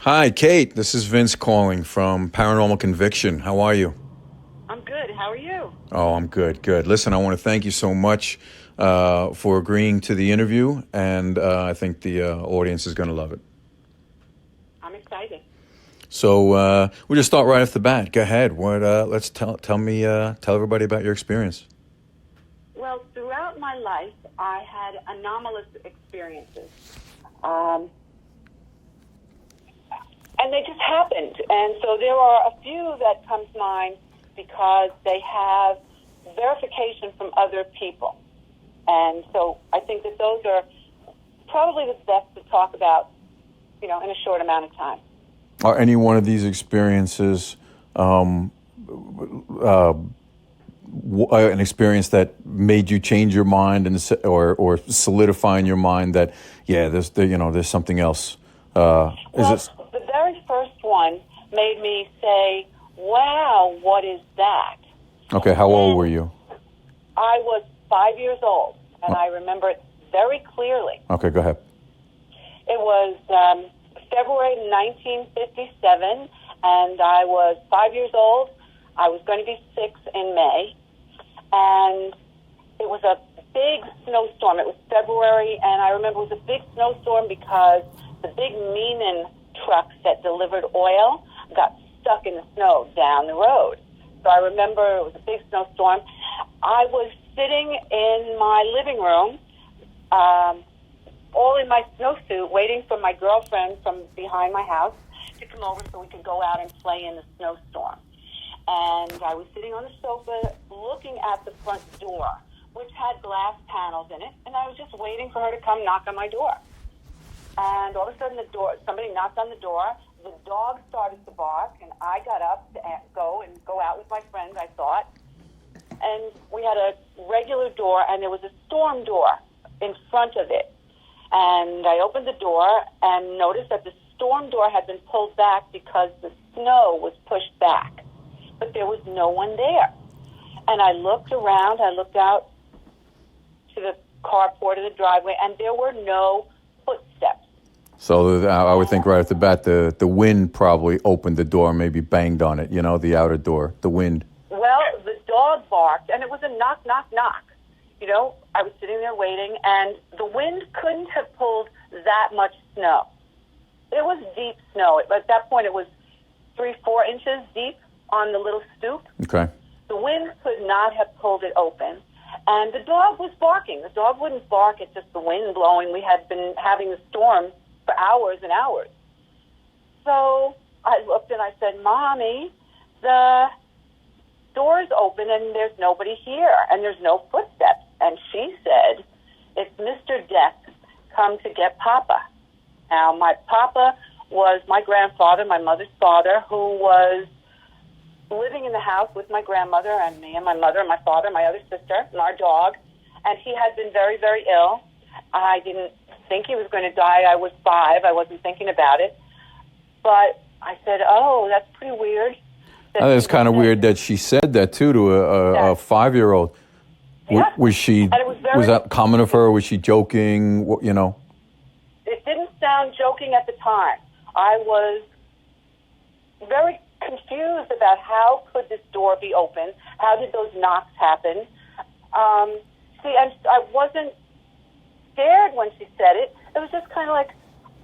Hi, Kate. This is Vince calling from Paranormal Conviction. How are you? I'm good. How are you? Oh, I'm good, good. Listen, I want to thank you so much for agreeing to the interview, and I think the audience is going to love it. I'm excited. So we'll just start right off the bat. Go ahead. What? Let's tell everybody about your experience. Well, throughout my life, I had anomalous experiences. Um, and they just happened. And so there are a few that come to mind because they have verification from other people. And so I think that those are probably the best to talk about, in a short amount of time. Are any one of these experiences an experience that made you change your mind or solidify in your mind that there's something else? The very first one made me say, "Wow, what is that?" Okay? How old were you? I was 5 years old, and I remember it very clearly. Okay, go ahead. It was February 1957, and I was 5 years old. I was going to be 6 in May, and it was a big snowstorm. It was February, and I remember it was a big snowstorm because the big Meanin trucks that delivered oil got stuck in the snow down the road. So I remember it was a big snowstorm. I was sitting in my living room, all in my snowsuit, waiting for my girlfriend from behind my house to come over so we could go out and play in the snowstorm. And I was sitting on the sofa looking at the front door, which had glass panels in it, and I was just waiting for her to come knock on my door. And all of a sudden, somebody knocked on the door. The dog started to bark, and I got up to go out with my friends, I thought. And we had a regular door, and there was a storm door in front of it. And I opened the door and noticed that the storm door had been pulled back because the snow was pushed back. But there was no one there. And I looked around, I looked out to the carport of the driveway, and there were no footsteps. So I would think right off the bat, the wind probably opened the door, maybe banged on it, the outer door, the wind. Well, the dog barked, and it was a knock, knock, knock. I was sitting there waiting, and the wind couldn't have pulled that much snow. It was deep snow. At that point, it was 3-4 inches deep on the little stoop. Okay. The wind could not have pulled it open. And the dog was barking. The dog wouldn't bark at just the wind blowing. We had been having a storm for hours and hours. So I looked and I said, "Mommy, the door's open and there's nobody here and there's no footsteps." And she said, "It's Mr. Death come to get Papa." Now, my Papa was my grandfather, my mother's father, who was living in the house with my grandmother and me and my mother and my father, my other sister, and our dog. And he had been very, very ill. I didn't think he was going to die. I was 5. I wasn't thinking about it. But I said, "Oh, that's pretty weird." It's kind of weird that she said that, too, to a 5-year-old. Yeah. Was that common of her? Was she joking? It didn't sound joking at the time. I was very confused about how could this door be open? How did those knocks happen? And I wasn't scared when she said it. It was just kind of like,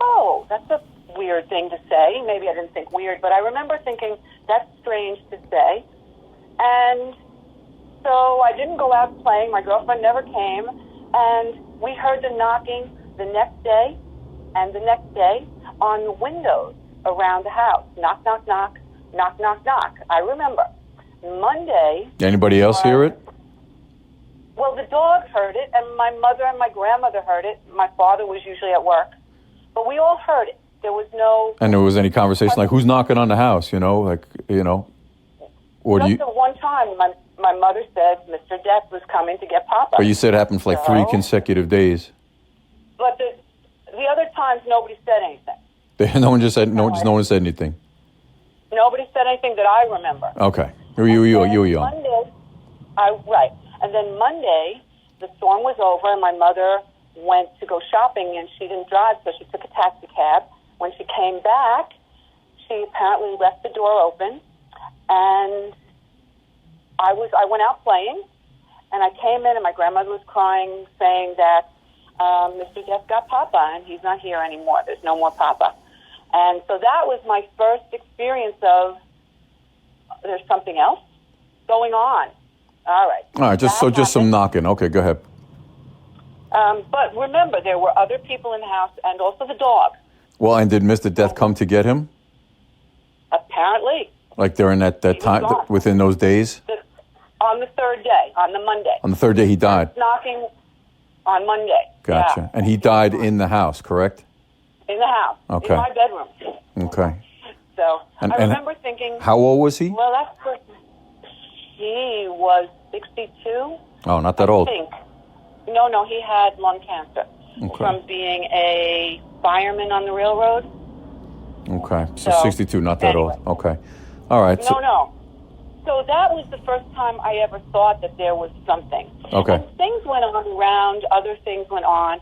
"Oh, that's a weird thing to say." Maybe I didn't think weird, but I remember thinking, that's strange to say. And so I didn't go out playing. My girlfriend never came. And we heard the knocking the next day and the next day on the windows around the house. Knock, knock, knock, knock, knock, knock. I remember. Monday. Anybody else hear it? Well, the dog heard it, and my mother and my grandmother heard it. My father was usually at work. But we all heard it. There was no... And there was any conversation like, who's knocking on the house, Or do you... Just the one time, my mother said Mr. Death was coming to get Papa. But you said it happened for like 3 consecutive days. But the other times, nobody said anything. No one said anything. Nobody said anything that I remember. Okay. You were young. Monday, right. And then Monday, the storm was over, and my mother went to go shopping, and she didn't drive, so she took a taxi cab. When she came back, she apparently left the door open, and I went out playing, and I came in, and my grandmother was crying, saying that Mr. Death got Papa, and he's not here anymore. There's no more Papa. And so that was my first experience of there's something else going on. All right. Just some knocking. Okay, go ahead. But remember, there were other people in the house and also the dog. Well, and did Mr. Death come to get him? Apparently. Like during that time, within those days? On the third day, on the Monday. On the third day he died? Knocking on Monday. Gotcha. Yeah. And he died in the house, correct? In the house. Okay. In my bedroom. Okay. So And I remember thinking... How old was he? Well, he was 62. Oh, not that old. I think. No, he had lung cancer from being a fireman on the railroad. Okay, so 62, not that old. Okay. All right. No. So that was the first time I ever thought that there was something. Okay. And things went on around, other things went on.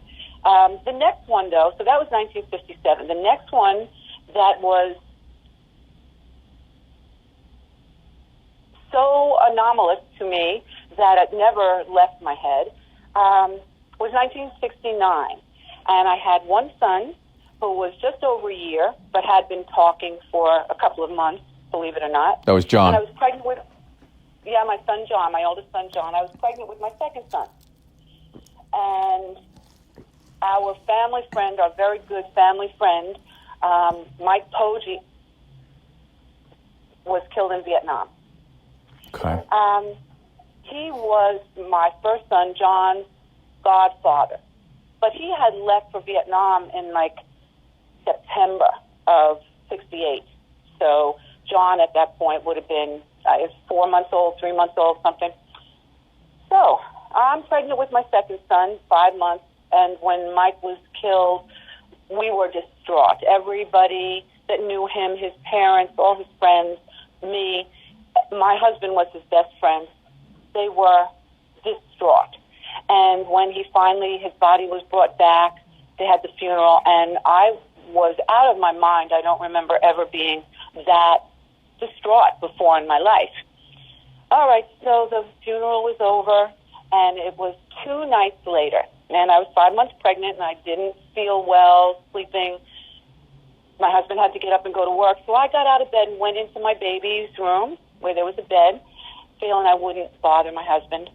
The next one, though, so that was 1957. The next one that was so anomalous to me that it never left my head was 1969. And I had one son who was just over a year, but had been talking for a couple of months, believe it or not. That was John. And I was pregnant with, my son John, my oldest son John. I was pregnant with my second son. And our family friend, our very good family friend, Mike Poggi, was killed in Vietnam. Okay. He was my first son, John's godfather. But he had left for Vietnam in September of 68. So John at that point would have been 4 months old, 3 months old, something. So I'm pregnant with my second son, 5 months, and when Mike was killed, we were distraught. Everybody that knew him, his parents, all his friends, me, my husband was his best friend. They were distraught. And when his body was brought back, they had the funeral, and I was out of my mind. I don't remember ever being that distraught before in my life. All right, so the funeral was over, and it was 2 nights later, and I was 5 months pregnant, and I didn't feel well, sleeping. My husband had to get up and go to work, so I got out of bed and went into my baby's room, where there was a bed, feeling I wouldn't bother my husband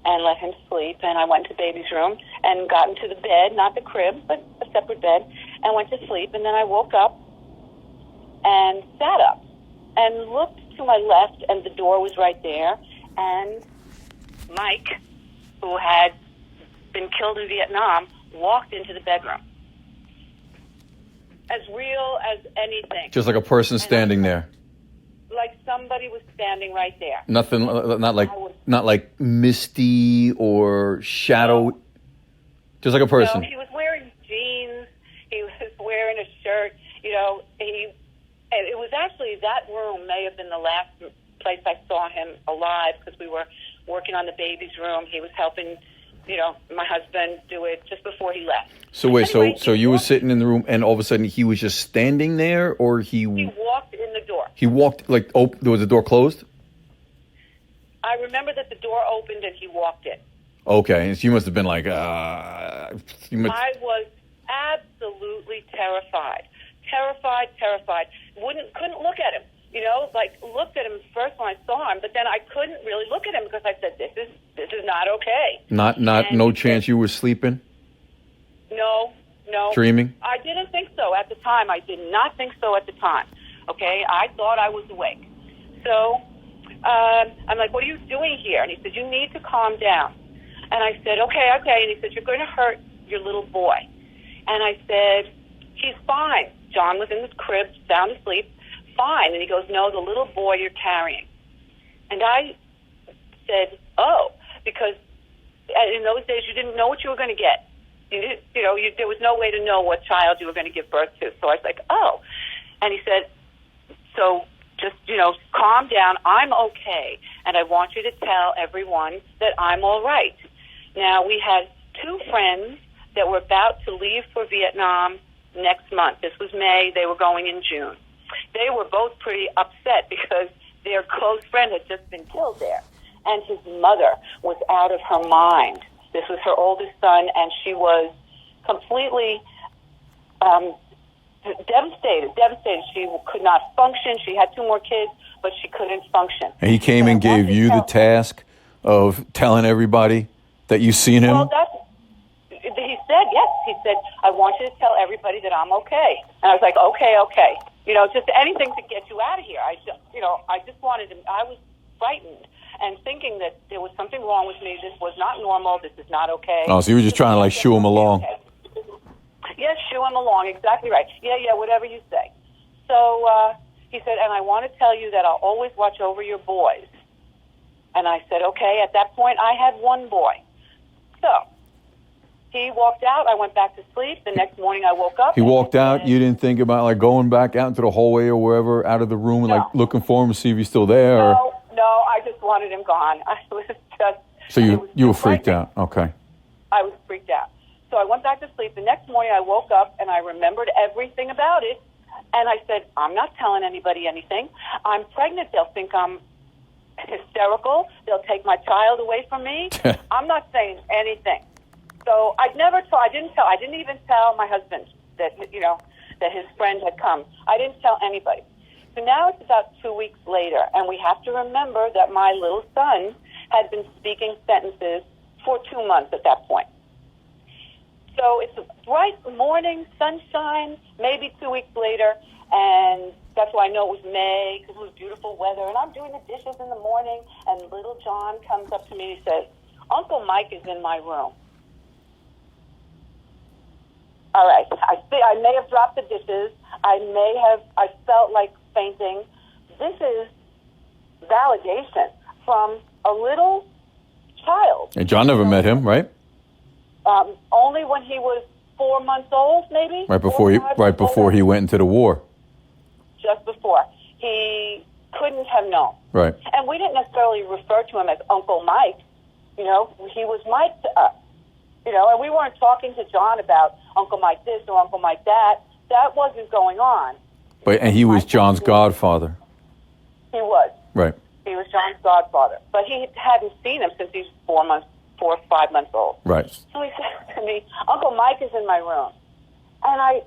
and let him sleep. And I went to baby's room and got into the bed, not the crib, but a separate bed, and went to sleep. And then I woke up and sat up and looked to my left, and the door was right there. And Mike, who had been killed in Vietnam, walked into the bedroom. As real as anything. Just like a person standing there. Like somebody was standing right there. Nothing, not like misty or shadow. No. Just like a person. No, he was wearing jeans. He was wearing a shirt. It was actually, that room may have been the last place I saw him alive, because we were working on the baby's room. He was helping, my husband do it just before he left. So wait, anyway, so you were sitting in the room, and all of a sudden he was just standing there, or he walked in the door. He walked, was the door closed? I remember that the door opened and he walked in. Okay, so you must have been like, I was absolutely terrified. Couldn't look at him. Looked at him first when I saw him, but then I couldn't really look at him because I said, this is not okay. No chance you were sleeping? No. Dreaming? I didn't think so at the time. I did not think so at the time. Okay, I thought I was awake. So I'm like, what are you doing here? And he said, you need to calm down. And I said, okay. And he said, you're going to hurt your little boy. And I said, he's fine. John was in his crib, sound asleep, fine. And he goes, no, the little boy you're carrying. And I said, oh, because in those days you didn't know what you were going to get. There was no way to know what child you were going to give birth to. So I was like, oh. And he said, so just, calm down. I'm okay. And I want you to tell everyone that I'm all right. Now, we had 2 friends that were about to leave for Vietnam next month. This was May. They were going in June. they were both pretty upset because their close friend had just been killed there. And his mother was out of her mind. This was her oldest son, and she was completely devastated. She could not function. She had 2 more kids, but she couldn't function. And he came and gave you the task of telling everybody that you seen him? Well, he said, yes. He said, I want you to tell everybody that I'm okay. And I was like, okay. Just anything to get you out of here. I just wanted to, I was frightened and thinking that there was something wrong with me. This was not normal. This is not okay. Oh, so you were just trying to like shoo him along. Okay. Yes, shoo him along. Exactly right. Yeah, whatever you say. So he said, and I want to tell you that I'll always watch over your boys. And I said, okay. At that point, I had 1 boy. So he walked out. I went back to sleep. The next morning, I woke up. He walked out. You didn't think about like going back out into the hallway or wherever, out of the room, and like looking for him to see if he's still there? No, I just wanted him gone. I was just. So you were freaked out. Okay. I was freaked out. So I went back to sleep. The next morning, I woke up and I remembered everything about it. And I said, I'm not telling anybody anything. I'm pregnant. They'll think I'm hysterical. They'll take my child away from me. I'm not saying anything. So I didn't even tell my husband that his friend had come. I didn't tell anybody. So now it's about 2 weeks later, and we have to remember that my little son had been speaking sentences for 2 months at that point. So it's a bright morning, sunshine, maybe 2 weeks later, and that's why I know it was May, because it was beautiful weather, and I'm doing the dishes in the morning, and little John comes up to me and he says, Uncle Mike is in my room. All right, I may have dropped the dishes. I felt like fainting. This is validation from a little child. And John never met him, right? Only when he was 4 months old, maybe. Right before he went into the war. Just before. He couldn't have known. Right. And we didn't necessarily refer to him as Uncle Mike. He was Mike to us. And we weren't talking to John about Uncle Mike this or Uncle Mike that. That wasn't going on. And he was John's godfather. He was. Right. He was John's godfather. But he hadn't seen him since he was 4 or 5 months old. Right. So he said to me, Uncle Mike is in my room. And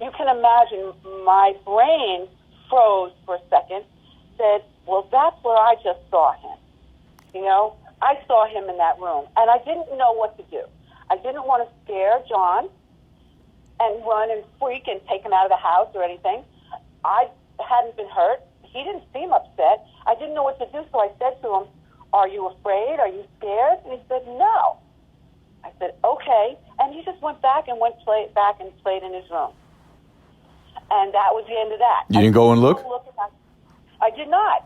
you can imagine, my brain froze for a second, said, well, that's where I just saw him. I saw him in that room, and I didn't know what to do. I didn't want to scare John and run and freak and take him out of the house or anything. I hadn't been hurt. He didn't seem upset. I didn't know what to do, so I said to him, are you afraid? Are you scared? And he said, no. I said, okay. And he just went back and played in his room. And that was the end of that. You didn't go and look? I did not.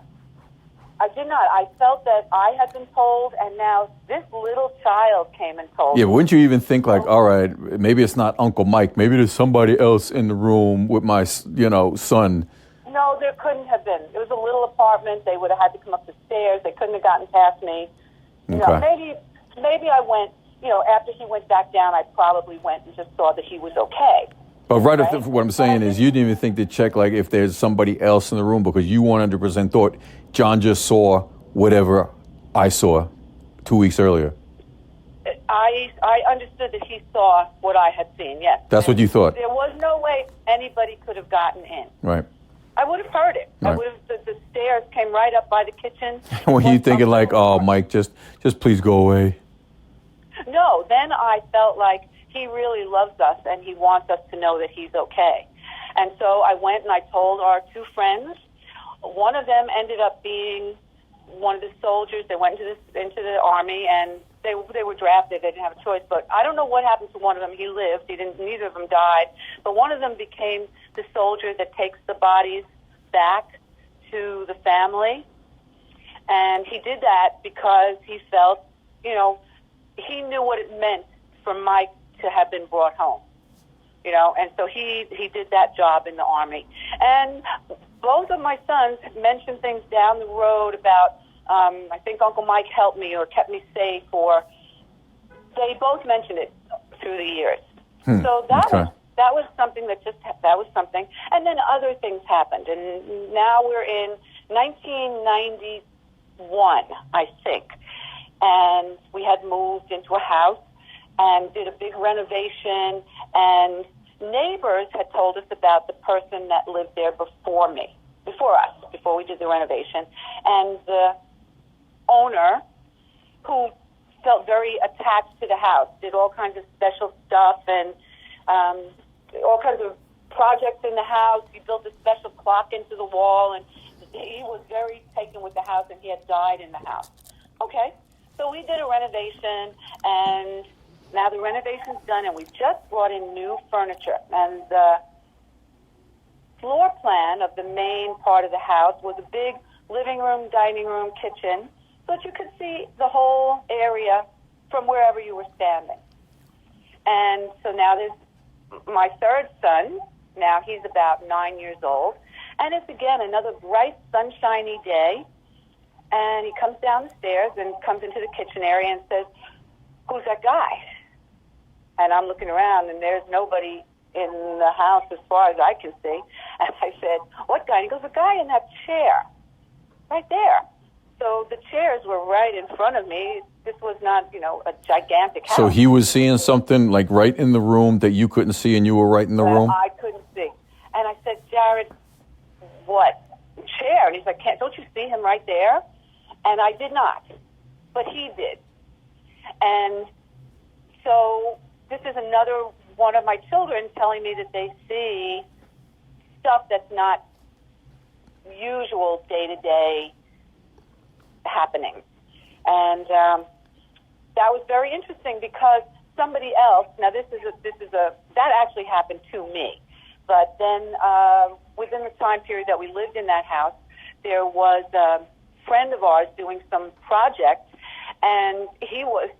I felt that I had been told, and now this little child came and told me. Yeah, but wouldn't you even think like, all right, maybe it's not Uncle Mike. Maybe there's somebody else in the room with my, son. No, there couldn't have been. It was a little apartment. They would have had to come up the stairs. They couldn't have gotten past me. Okay. Maybe I went, after he went back down, I probably went and just saw that he was okay. But what I'm saying is you didn't even think to check like if there's somebody else in the room because you 100% thought John just saw whatever I saw 2 weeks earlier. I understood that he saw what I had seen, yes. That's what you thought? There was no way anybody could have gotten in. Right. I would have heard it. Right. I would have. The stairs came right up by the kitchen. Were you thinking like, oh, Mike, just please go away? No, then I felt like he really loves us and he wants us to know that he's okay. And so I went and I told our 2 friends. One of them ended up being one of the soldiers. They went into the army, and they were drafted. They didn't have a choice. But I don't know what happened to one of them. He lived. Neither of them died. But one of them became the soldier that takes the bodies back to the family. And he did that because he felt, he knew what it meant for Mike to have been brought home. And so he did that job in the army. And both of my sons mentioned things down the road about, I think Uncle Mike helped me or kept me safe, they both mentioned it through the years. So that was something that was something. And then other things happened. And now we're in 1991, I think. And we had moved into a house and did a big renovation, and neighbors had told us about the person that lived there before us, before we did the renovation. And the owner, who felt very attached to the house, did all kinds of special stuff and all kinds of projects in the house. He built a special clock into the wall, and he was very taken with the house, and he had died in the house. Okay, so we did a renovation, and now the renovation's done, and we just brought in new furniture. And the floor plan of the main part of the house was a big living room, dining room, kitchen, so that you could see the whole area from wherever you were standing. And so now there's my third son. Now he's about 9 years old. And it's, again, another bright, sunshiny day. And he comes down the stairs and comes into the kitchen area and says, "Who's that guy?" And I'm looking around, and there's nobody in the house as far as I can see. And I said, "What guy?" And he goes, "The guy in that chair, right there." So the chairs were right in front of me. This was not, a gigantic house. So he was seeing something like right in the room that you couldn't see, and you were right in the room? I couldn't see. And I said, "Jared, what? Chair?" And he's like, "Don't you see him right there?" And I did not, but he did. And so this is another one of my children telling me that they see stuff that's not usual day-to-day happening. And that was very interesting because somebody else, now that actually happened to me. But then within the time period that we lived in that house, there was a friend of ours doing some project, and he was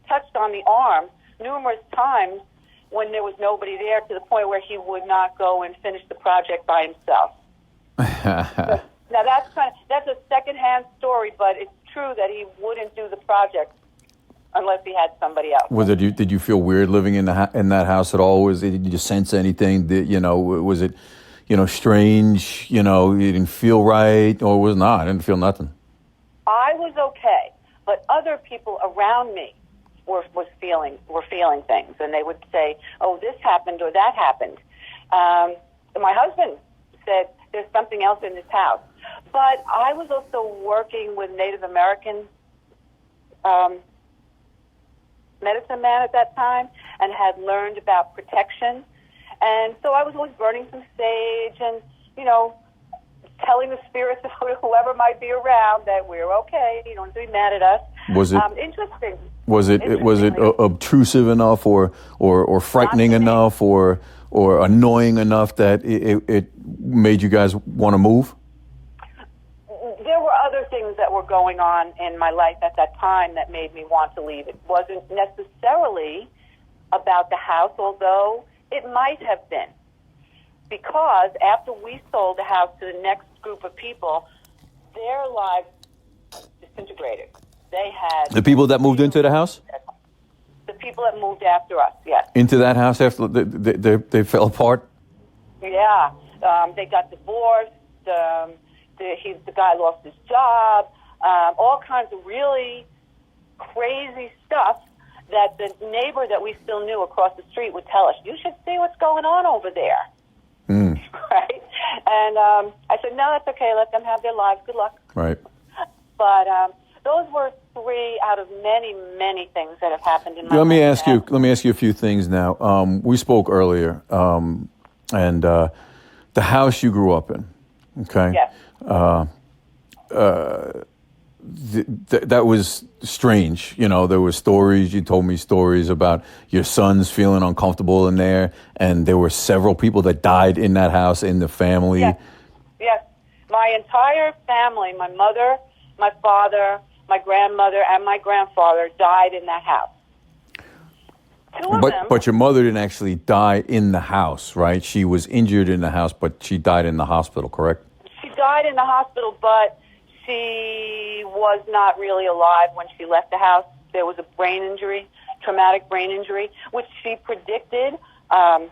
touched on the arm numerous times when there was nobody there, to the point where he would not go and finish the project by himself. Now that's a secondhand story, but it's true that he wouldn't do the project unless he had somebody else. Did you feel weird living in that house at all? Did you sense anything? Was it strange? You didn't feel right, or was not? I didn't feel nothing. I was okay, but other people around me were feeling things, and they would say, "Oh, this happened or that happened." My husband said, "There's something else in this house." But I was also working with Native American medicine man at that time, and had learned about protection. And so I was always burning some sage and, telling the spirits of whoever might be around that we're okay. You don't have to be mad at us. Was it interesting? Was it obtrusive enough, or frightening enough, or annoying enough that it made you guys want to move? There were other things that were going on in my life at that time that made me want to leave. It wasn't necessarily about the house, although it might have been. Because after we sold the house to the next group of people, their lives disintegrated. They had... The people that moved into the house? The people that moved after us, yes. Into that house after they fell apart? Yeah. They got divorced. The guy lost his job. All kinds of really crazy stuff that the neighbor that we still knew across the street would tell us, "You should see what's going on over there." Mm. Right? And I said, "No, that's okay. Let them have their lives. Good luck." Right. But those were 3 out of many, many things that have happened in my life. Let me ask you a few things now. We spoke earlier, and the house you grew up in, okay? Yes. That was strange. There were stories. You told me stories about your sons feeling uncomfortable in there, and there were several people that died in that house in the family. Yes. My entire family, my mother, my father, my grandmother, and my grandfather died in that house. 2 of them. But your mother didn't actually die in the house, right? She was injured in the house, but she died in the hospital, correct? She died in the hospital, but she was not really alive when she left the house. There was a brain injury, traumatic brain injury, which she predicted 4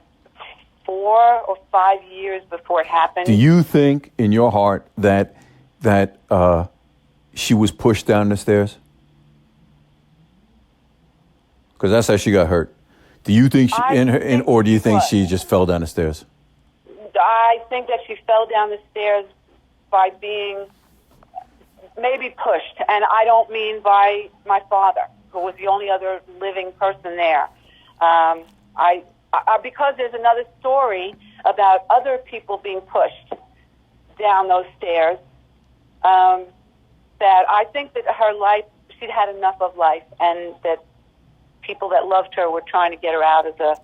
4 or 5 years before it happened. Do you think in your heart that she was pushed down the stairs? Because that's how she got hurt. Do you think or do you think she just fell down the stairs? I think that she fell down the stairs by being maybe pushed, and I don't mean by my father, who was the only other living person there. Because there's another story about other people being pushed down those stairs, that I think that her life, she'd had enough of life, and that people that loved her were trying to get her out of the...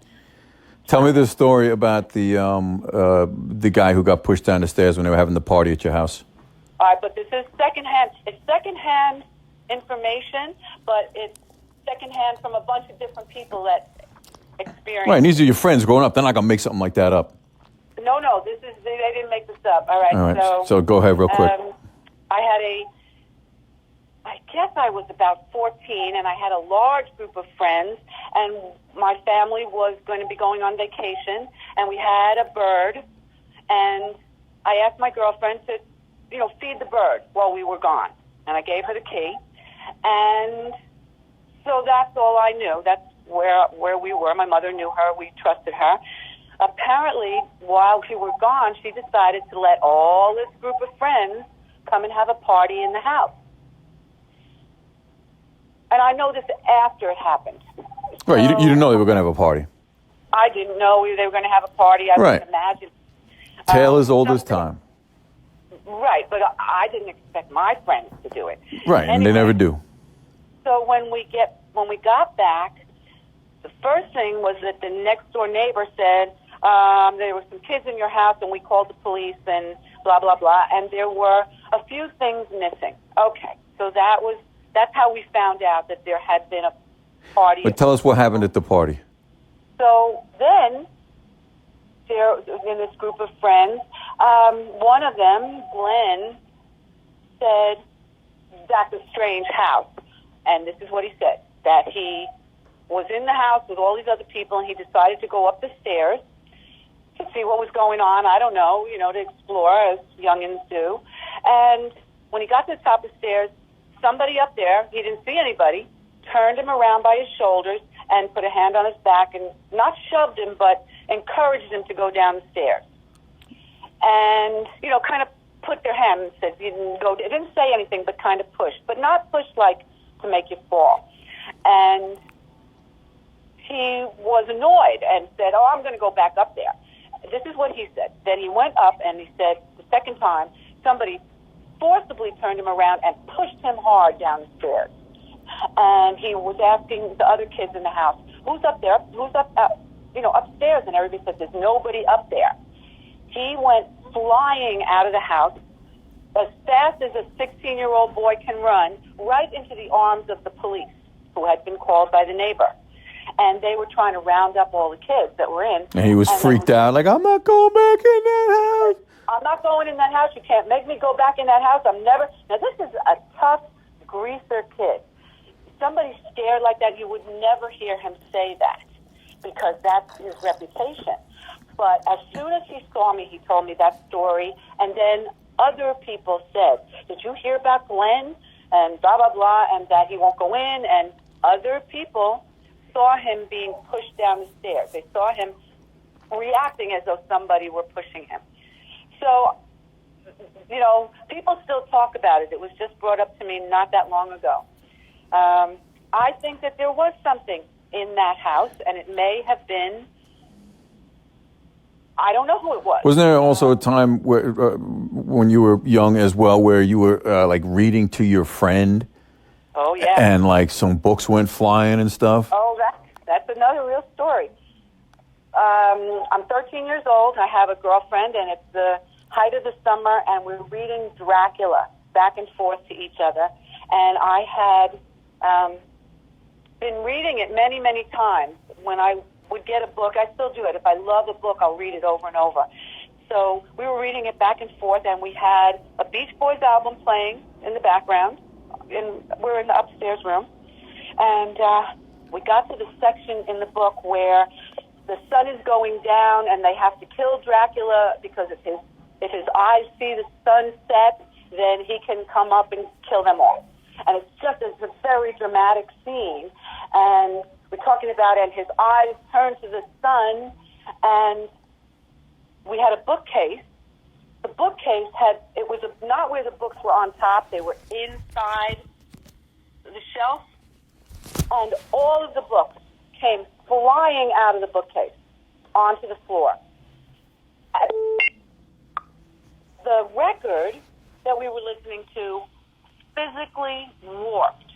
Tell me the story about the guy who got pushed down the stairs when they were having the party at your house. All right, but this is secondhand. It's secondhand information, but it's secondhand from a bunch of different people that experienced. Right, and these are your friends growing up. They're not going to make something like that up. No, they didn't make this up. All right, so go ahead real quick. I guess I was about 14, and I had a large group of friends, and my family was going to be going on vacation, and we had a bird, and I asked my girlfriend to, feed the bird while we were gone, and I gave her the key, and so that's all I knew. That's where we were. My mother knew her. We trusted her. Apparently, while we were gone, she decided to let all this group of friends come and have a party in the house. And I know this after it happened. Right, you didn't know they were going to have a party. I didn't know they were going to have a party. I right. Wouldn't imagine. Tale as old as time. Right, but I didn't expect my friends to do it. Right, and they never do. So when we got back, the first thing was that the next door neighbor said, there were some kids in your house, and we called the police, and blah, blah, blah, and there were a few things missing. Okay, so that's how we found out that there had been a party. But tell us what happened at the party. So then, there in this group of friends, one of them, Glenn, said, that's a strange house. And this is what he said, that he was in the house with all these other people, and he decided to go up the stairs to see what was going on. I don't know, to explore, as youngins do. And when he got to the top of the stairs, somebody up there, he didn't see anybody, turned him around by his shoulders and put a hand on his back and not shoved him, but encouraged him to go down the stairs. And, kind of put their hand and said, you didn't go, it didn't say anything, but kind of pushed, but not pushed like to make you fall. And he was annoyed and said, I'm going to go back up there. This is what he said. Then he went up and he said, the second time, somebody forcibly turned him around and pushed him hard down the stairs. And he was asking the other kids in the house, who's up there? Who's upstairs? And everybody said, there's nobody up there. He went flying out of the house as fast as a 16-year-old boy can run, right into the arms of the police, who had been called by the neighbor. And they were trying to round up all the kids that were in. And he was freaked out, like, I'm not going back in that house. I'm not going in that house. You can't make me go back in that house. I'm never... Now, this is a tough, greaser kid. Somebody scared like that, you would never hear him say that, because that's his reputation. But as soon as he saw me, he told me that story, and then other people said, did you hear about Glenn? And blah, blah, blah, and that he won't go in, and other people saw him being pushed down the stairs. They saw him reacting as though somebody were pushing him. So, people still talk about it. It was just brought up to me not that long ago. I think that there was something in that house, and it may have been, I don't know who it was. Wasn't there also a time where, when you were young as well, where you were reading to your friend? Oh, yeah. And some books went flying and stuff? Oh, that's another real story. I'm 13 years old. I have a girlfriend, and it's the height of the summer, and we're reading Dracula back and forth to each other. And I had been reading it many, many times. When I would get a book, I still do it. If I love a book, I'll read it over and over. So we were reading it back and forth, and we had a Beach Boys album playing in the background. We're in the upstairs room. And we got to the section in the book where the sun is going down, and they have to kill Dracula because if his eyes see the sun set, then he can come up and kill them all. And it's a very dramatic scene. And we're talking about, and his eyes turn to the sun, and we had a bookcase. The bookcase not where the books were on top, they were inside the shelf, and all of the books came flying out of the bookcase onto the floor. The record that we were listening to physically warped.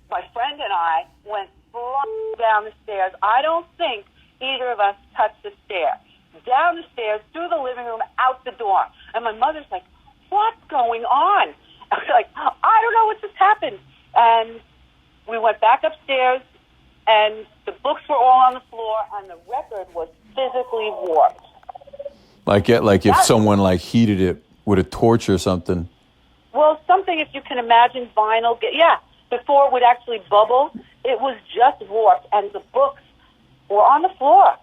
My friend and I went flying down the stairs. I don't think either of us touched the stair. Down the stairs, through the living room, out the door. And my mother's like, what's going on? I was like, I don't know what just happened. And we went back upstairs, and the books were all on the floor, and the record was physically warped. Like if someone like heated it with a torch or something. Well, something, if you can imagine vinyl. Before it would actually bubble, it was just warped, and the books were on the floor.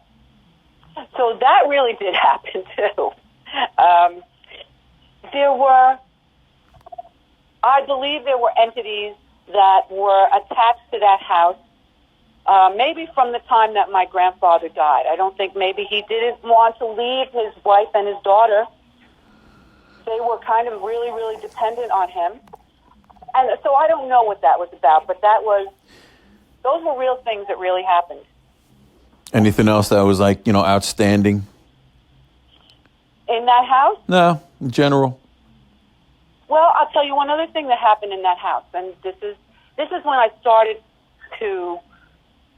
So that really did happen, too. I believe there were entities that were attached to that house, maybe from the time that my grandfather died. I don't think maybe he didn't want to leave his wife and his daughter. They were kind of really, really dependent on him. And so I don't know what that was about, but those were real things that really happened. Anything else that was like, outstanding? In that house? No, in general. Well, I'll tell you one other thing that happened in that house, and this is when I started to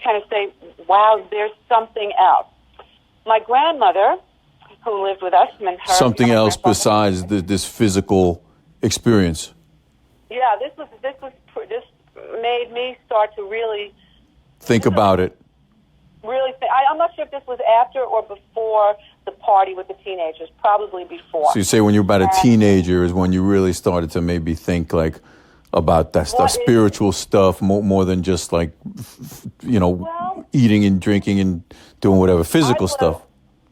kind of say, wow, there's something else. My grandmother, who lived with us, and her something else besides this physical experience. Yeah, this made me start to really think about it. Really, I'm not sure if this was after or before the party with the teenagers. Probably before. So you say when you're about a teenager is when you really started to maybe think like about that stuff, spiritual stuff, more than just like, eating and drinking and doing whatever physical stuff.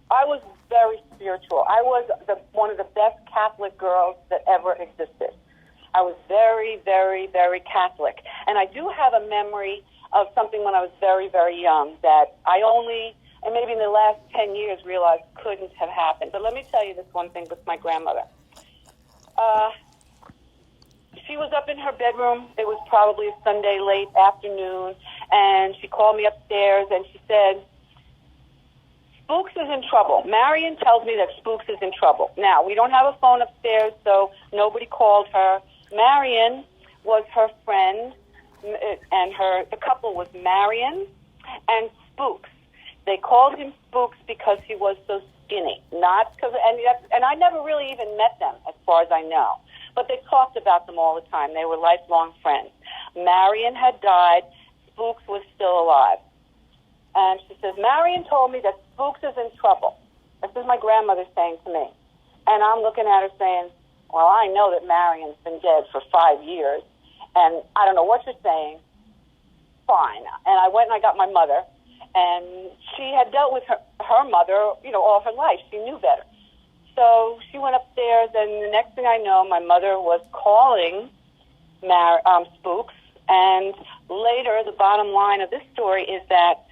I was very spiritual. I was one of the best Catholic girls that ever existed. I was very, very, very Catholic. And I do have a memory of something when I was very, very young that I only, and maybe in the last 10 years, realized couldn't have happened. But let me tell you this one thing with my grandmother. She was up in her bedroom. It was probably a Sunday late afternoon, and she called me upstairs, and she said, Spooks is in trouble. Marion tells me that Spooks is in trouble. Now, we don't have a phone upstairs, so nobody called her. Marion was her friend, and the couple was Marion and Spooks. They called him Spooks because he was so skinny, not because, and I never really even met them, as far as I know. But they talked about them all the time. They were lifelong friends. Marion had died. Spooks was still alive. And she says, Marion told me that Spooks is in trouble. This is my grandmother saying to me. And I'm looking at her saying, well, I know that Marion's been dead for 5 years, and I don't know what you're saying. Fine. And I went and I got my mother, and she had dealt with her mother, all her life. She knew better. So she went upstairs, and the next thing I know, my mother was calling Spooks. And later, the bottom line of this story is that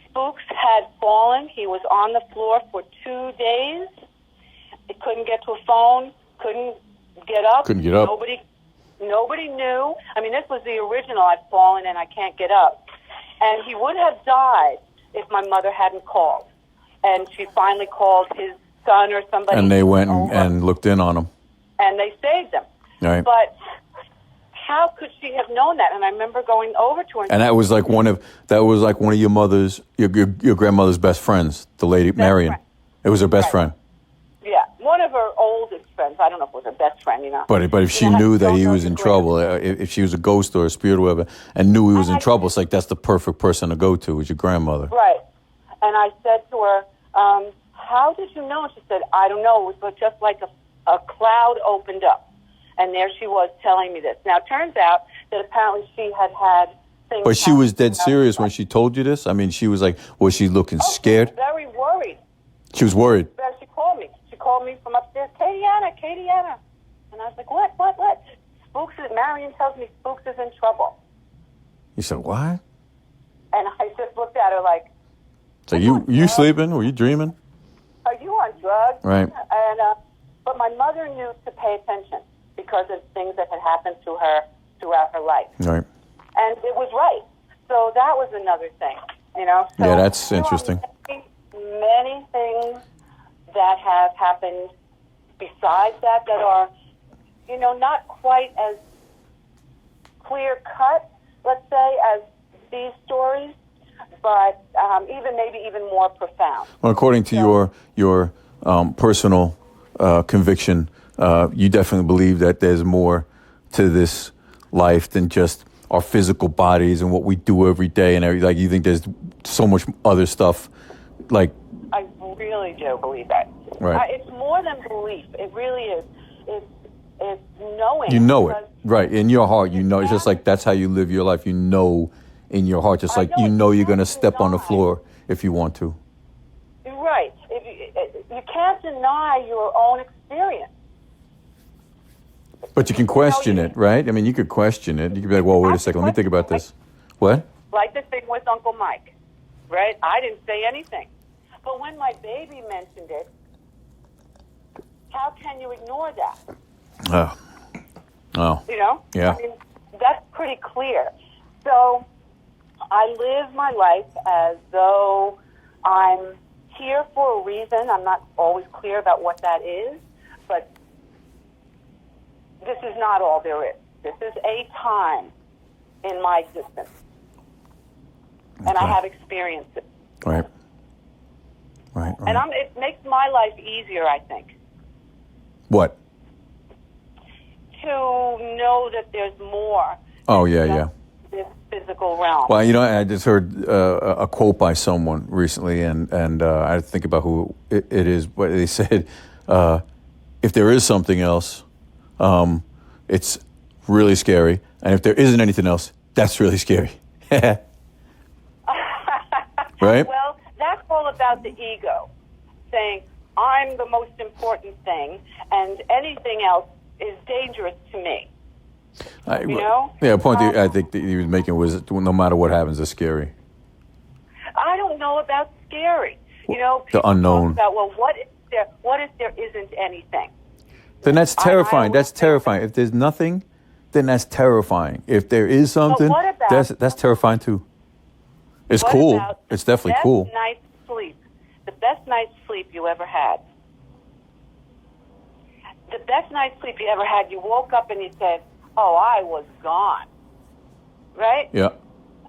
Spooks had fallen. He was on the floor for 2 days. He couldn't get to a phone, couldn't get up. Couldn't get up. Nobody knew. I mean, this was the original, I've fallen and I can't get up. And he would have died if my mother hadn't called. And she finally called his son or somebody. And they went and looked in on him. And they saved him. Right. But how could she have known that? And I remember going over to her. And that was like one of your mother's, your grandmother's best friends, the lady Marion. Friend. It was her best friend. Yeah, one of her oldest friends. I don't know if it was her best friend, But if she knew that he was in trouble, if she was a ghost or a spirit or whatever, and knew he was in trouble, it's like that's the perfect person to go to, is your grandmother. Right. And I said to her, how did you know? And she said, I don't know. It was just like a cloud opened up. And there she was telling me this. Now, it turns out that apparently she had things. But she was happened dead when I serious when like- she told you this? I mean, she was like, was she looking Oh, she was scared? very worried. She was worried. But she called me. She called me from upstairs, Katie Anna. And I was like, what? Marion tells me Spooks is in trouble. You said, what? And I just looked at her like, So you sleeping? Were you dreaming? are you on drugs? Right. And but my mother knew to pay attention because of things that had happened to her throughout her life. Right. And it was right. So that was another thing, you know. So Yeah, that's there are interesting. many things that have happened besides that are, you know, not quite as clear cut, let's say, as these stories, but maybe even more profound. Well, according to your personal conviction, you definitely believe that there's more to this life than just our physical bodies and what we do every day and everything. Like, you think there's so much other stuff, like... I really do believe that. Right. It's more than belief. It really is. It's knowing. You know it. Right. In your heart, you know. It's just like that's how you live your life. You know in your heart, just like you know you're going to step on the floor if you want to. Right. You can't deny your own experience. But you can question it, right? I mean, you could question it. You could be like, well, wait a second. Let me think about this. What? Like the thing with Uncle Mike, right? I didn't say anything. But when my baby mentioned it, how can you ignore that? Oh. You know? Yeah. I mean, that's pretty clear. So I live my life as though I'm here for a reason. I'm not always clear about what that is, but this is not all there is. This is a time in my existence. And I have experienced it. Right. And it makes my life easier, I think. What? To know that there's more. Oh, yeah. This physical realm. Well, you know, I just heard a quote by someone recently, and I had to think about who it is. But they said, if there is something else, it's really scary. And if there isn't anything else, that's really scary. Right? Well, that's all about the ego, saying, I'm the most important thing, and anything else is dangerous to me. You know? Yeah, the point I think that he was making was no matter what happens, it's scary. I don't know about scary. You know, the unknown. Talk about, well, what if there isn't anything? Then that's terrifying. That's terrifying. If there's nothing, then that's terrifying. If there is something, what about, that's terrifying too. It's cool. It's definitely cool. The best night's sleep you ever had. The best night's sleep you ever had, you woke up and you said, oh, I was gone. Right? Yeah.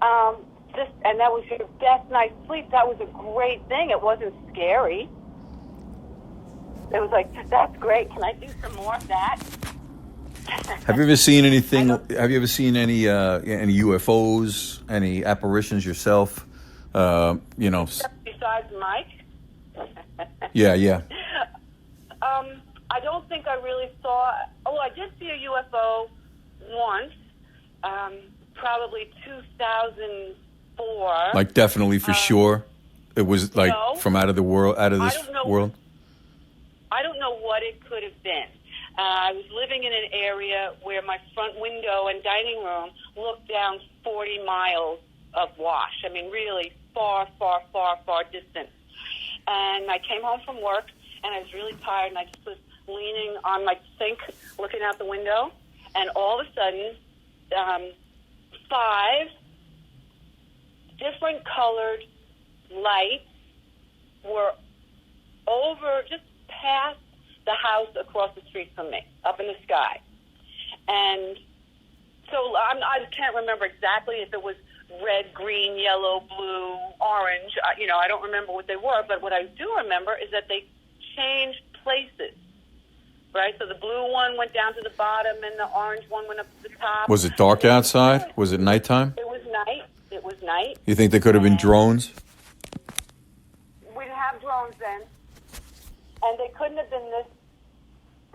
And that was your best night's sleep. That was a great thing. It wasn't scary. It was like, that's great. Can I do some more of that? Have you ever seen anything? Have you ever seen any UFOs, any apparitions yourself? You know. Besides Mike? Yeah. I don't think I really saw... Oh, I did see a UFO once, probably 2004. Like, definitely for sure? It was like from out of this world? I don't know what it could have been. I was living in an area where my front window and dining room looked down 40 miles of wash. I mean, really far, far, far, far distant. And I came home from work, and I was really tired, and I just was leaning on my sink, looking out the window, and all of a sudden, 5 different colored lights were over, just past the house across the street from me, up in the sky. And so I can't remember exactly if it was red, green, yellow, blue, orange. I don't remember what they were, but what I do remember is that they changed places, right? So the blue one went down to the bottom, and the orange one went up to the top. Was it dark outside? Was it nighttime? It was night. You think they could have been drones? We didn't have drones then, and they couldn't have been this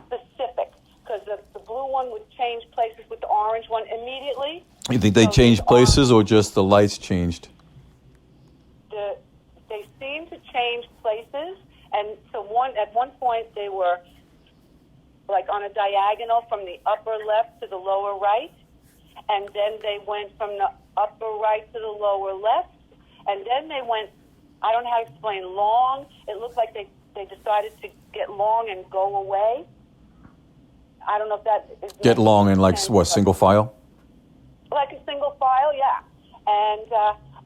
specific, because the blue one would change places with the orange one immediately. You think they So changed places or just the lights changed? They seem to change places, and so at one point they were like on a diagonal from the upper left to the lower right, and then they went from the upper right to the lower left, and then they went, I don't know how to explain, long. It looked like they decided to get long and go away. I don't know if that is... Get long and like what, single file? Like a single file, yeah. And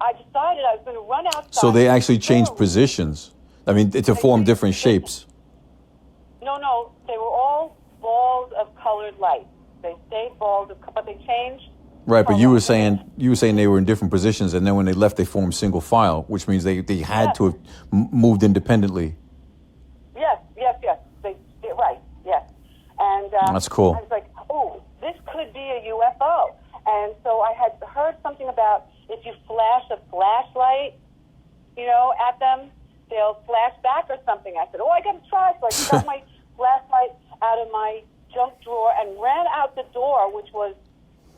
I decided I was going to run outside. So they actually changed positions. I mean, to form different shapes. No, they were all balls of colored light. They stayed balls of, but they changed. Right, but you were saying they were in different positions, and then when they left, they formed single file, which means they had to have moved independently. Yes. Right, yes. And that's cool. I was like, oh, this could be a UFO. And so I had heard something about if you flash a flashlight, at them, they'll flash back or something. I said, I got to try. So I got my flashlight out of my junk drawer and ran out the door, which was,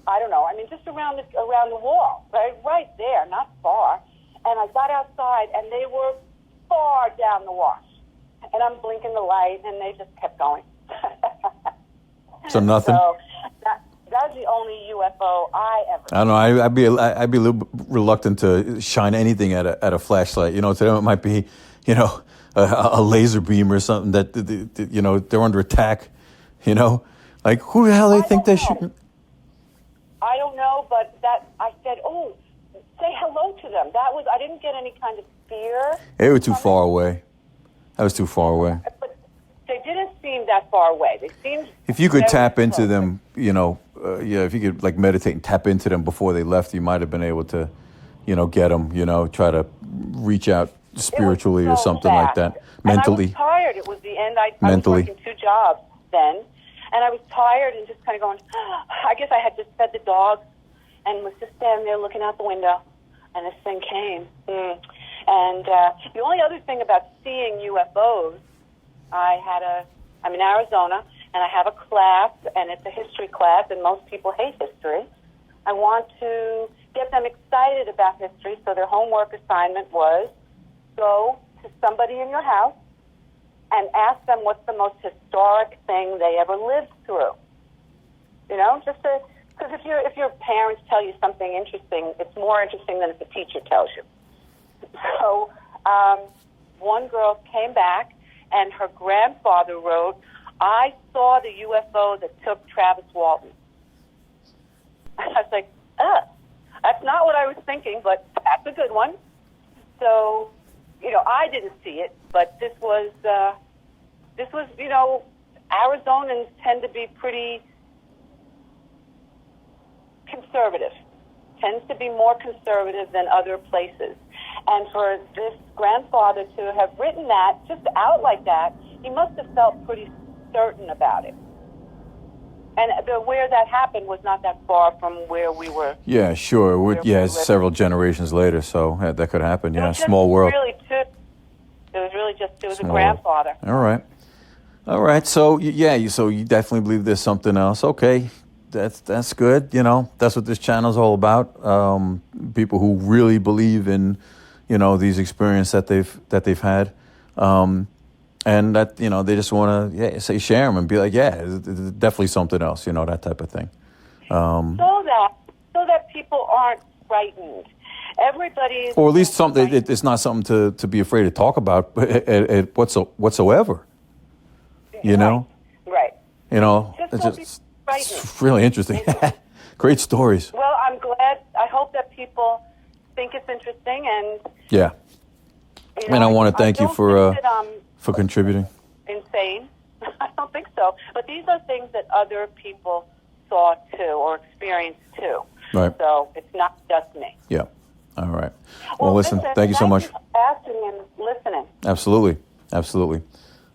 I don't know, just around the wall, right there, not far. And I got outside, and they were far down the wash. And I'm blinking the light, and they just kept going. So nothing? So that's the only UFO I ever... I don't know. I'd be a little bit reluctant to shine anything at a flashlight. To them it might be, a laser beam or something that they're under attack. Like who the hell they think they're shooting? I don't know, but I said, say hello to them. I didn't get any kind of fear. They were too far away. That was too far away. But they didn't seem that far away. They seemed... If you could tap into them, if you could like meditate and tap into them before they left, you might have been able to, get them, try to reach out spiritually or something like that. Mentally. And I was tired. It was the end. I was working 2 jobs then. And I was tired and just kind of going, I guess I had just fed the dog and was just standing there looking out the window. And this thing came. And the only other thing about seeing UFOs, I'm in Arizona, and I have a class, and it's a history class, and most people hate history. I want to get them excited about history, so their homework assignment was go to somebody in your house and ask them what's the most historic thing they ever lived through. Because if your parents tell you something interesting, it's more interesting than if the teacher tells you. So one girl came back, and her grandfather wrote, I saw the UFO that took Travis Walton. I was like, that's not what I was thinking, but that's a good one. So, I didn't see it, but this was, Arizonans tend to be pretty conservative, tends to be more conservative than other places. And for this grandfather to have written that just out like that, he must have felt pretty certain about it. And where that happened was not that far from where we were. Yeah, sure. It's several generations later, so that could happen. Yeah, small world. It was a grandfather. All right. So so you definitely believe there's something else. Okay, that's good. That's what this channel's all about. People who really believe in, these experiences that they've had. And that, they just want to share them and be like, there's definitely something else, that type of thing. So that people aren't frightened. Everybody, or at least something. It's not something to be afraid to talk about whatsoever. Right. It's really interesting. Great stories. Well, I'm glad. I hope that people think it's interesting, and and I want to thank you for contributing. Insane. I don't think so. But these are things that other people saw too or experienced too. Right. So it's not just me. Yeah. All right. Well, listen, thank you so much. Thank you for asking and listening. Absolutely.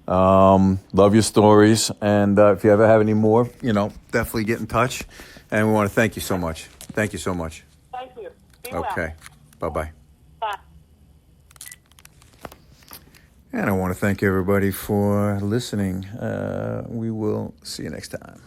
Love your stories. And if you ever have any more, definitely get in touch. And we want to thank you so much. Thank you so much. Thank you. Be okay. well. Bye-bye. Bye. And I want to thank everybody for listening. We will see you next time.